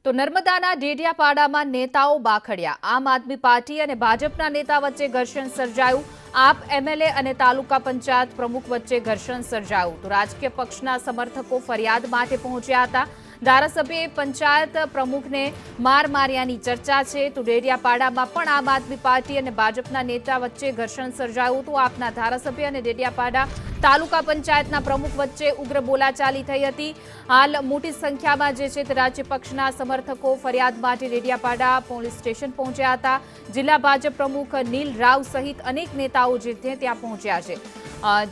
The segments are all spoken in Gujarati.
તો નર્મદાના ડેડિયાપાડામાં નેતાઓ બાખડ્યા। આમ આદમી પાર્ટી અને ભાજપના નેતા વચ્ચે ઘર્ષણ સર્જાયું। આપ એમએલએ અને તાલુકા પંચાયત પ્રમુખ વચ્ચે ઘર્ષણ સર્જાયું તો રાજકીય પક્ષના સમર્થકો ફરિયાદ માટે પહોંચ્યા હતા। ધારાસભ્યએ પંચાયત પ્રમુખને માર માર્યાની ચર્ચા છે। તો ડેડિયાપાડામાં પણ આમ આદમી પાર્ટી અને ભાજપના નેતા વચ્ચે ઘર્ષણ સર્જાયું તો આપના ધારાસભ્ય અને ડેડિયાપાડા તાલુકા પંચાયતના પ્રમુખ વચ્ચે ઉગ્ર બોલાચાલી થઈ હતી। હાલ મોટી સંખ્યામાં જે છે તે રાજ્ય પક્ષના સમર્થકો ફરિયાદ માટે ડેડિયાપાડા પોલીસ સ્ટેશન પહોંચ્યા હતા। જિલ્લા ભાજપ પ્રમુખ નીલ રાવ સહિત અનેક નેતાઓ જે છે ત્યાં પહોંચ્યા છે।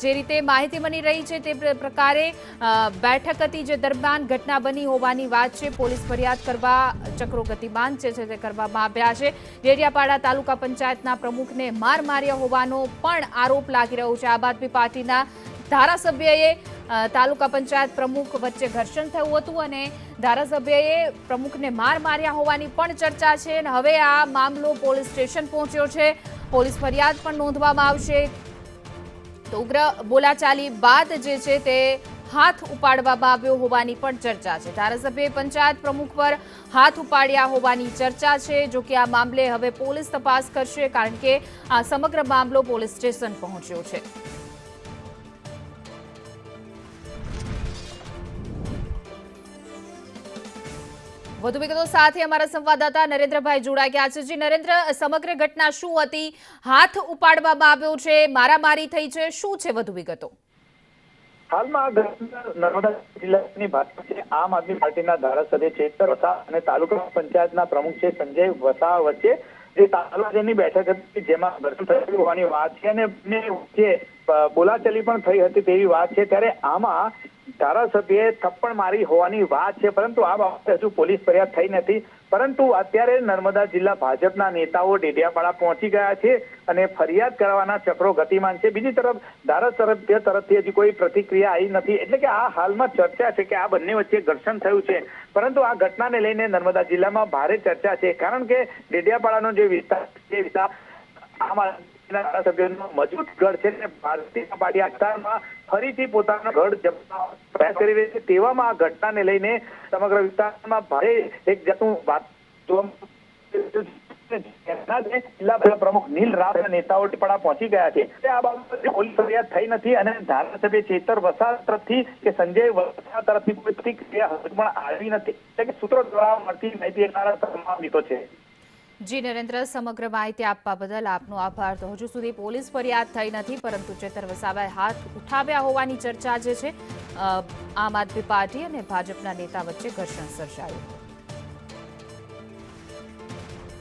જે રીતે માહિતી મળી રહી છે તે પ્રકારે બેઠક હતી જે દરમિયાન ઘટના બની હોવાની વાત છે। પોલીસ ફરિયાદ કરવા ચક્રો ગતિમાન છે તે કરવામાં આવ્યા છે। ડેડિયાપાડા તાલુકા પંચાયતના પ્રમુખને માર માર્યા હોવાનો પણ આરોપ લાગી રહ્યો છે। આમ આદમી પાર્ટીના ધારાસભ્યએ તાલુકા પંચાયત પ્રમુખ વચ્ચે ઘર્ષણ થયું હતું અને ધારાસભ્યએ પ્રમુખને માર માર્યા હોવાની પણ ચર્ચા છે અને હવે આ મામલો પોલીસ સ્ટેશન પહોંચ્યો છે। પોલીસ ફરિયાદ પણ નોંધવામાં આવશે। તો ઉગ્ર બોલાચાલી બાદ જે છે તે હાથ ઉપાડવામાં આવ્યો હોવાની પણ ચર્ચા છે। ધારાસભ્યએ પંચાયત પ્રમુખ પર હાથ ઉપાડ્યા હોવાની ચર્ચા છે। જો કે આ મામલે હવે પોલીસ તપાસ કરશે કારણ કે આ સમગ્ર મામલો પોલીસ સ્ટેશન પહોંચ્યો છે। વધુ વિગતો સાથે અમારા સંવાદદાતા નરેન્દ્રભાઈ જોડાઈ ગયા છે। જી નરેન્દ્ર, સમગ્ર ઘટના શું હતી? હાથ ઉપાડવામાં આવ્યો છે, મારામારી થઈ છે, શું છે વધુ વિગતો? હાલમાં નર્મદા જિલ્લાની ભાજપ છે આમ આદમી પાર્ટીના ધારાસભ્ય ચેતર વસા અને તાલુકા પંચાયતના પ્રમુખ છે સંજય વસા વચ્ચે જે તાલુકાની બેઠક હતી જેમાં ઘર્ષણ થયું હોવાની વાત છે અને જે બોલાચાલી પણ થઈ હતી તેવી વાત છે। ત્યારે આમાં ધારાસભ્યએ થપ્પડ મારી હોવાની વાત છે પરંતુ આ બાબતે હજુ પોલીસ ફરિયાદ થઈ નથી। પરંતુ અત્યારે નર્મદા જિલ્લા ભાજપના નેતાઓ ડેડિયાપાડા પહોંચી ગયા છે અને ફરિયાદ કરવાના ચક્રો ગતિમાન છે। બીજી તરફ ધારાસભ્ય તરફથી હજી કોઈ પ્રતિક્રિયા આવી નથી એટલે કે આ હાલમાં ચર્ચા છે કે આ બંને વચ્ચે ઘર્ષણ થયું છે પરંતુ આ ઘટનાને લઈને નર્મદા જિલ્લામાં ભારે ચર્ચા છે કારણ કે ડેડિયાપાડાનો જે વિસ્તાર છે આમાં ધારાસભ્યનો મજબૂત ગઢ છે અને ભારતીય જનતા પાર્ટી વિસ્તારમાં ફરીથી પોતાનો ગઢ જમાવવાનો પ્રયાસ કરી રહી છે। તેવામાં આ ઘટનાને લઈને સમગ્ર વિસ્તારમાં ભારે એક જાતનું વાત જિલ્લા પ્રમુખ નીલ રાવ નેતાઓ ટીપાડા પહોંચી ગયા છે। આ બાબતે પોલીસ ફરિયાદ થઈ નથી અને ધારાસભ્ય ચેતર વસા તરફથી કે સંજય વસા તરફથી કોઈ પ્રતિક્રિયા હજુ પણ આવી નથી એટલે કે સૂત્રો દ્વારા મળતી માહિતી તમામ લીધો છે। જી નરેન્દ્ર, સમગ્ર માહિતી આપવા બદલ આપનો આભાર। તો હજુ સુધી પોલીસ ફરિયાદ થઈ નથી પરંતુ ચેતર વસાવાએ હાથ ઉઠાવ્યા હોવાની ચર્ચા જે છે આમ આદમી પાર્ટી અને ભાજપના નેતા વચ્ચે ઘર્ષણ સર્જાયું।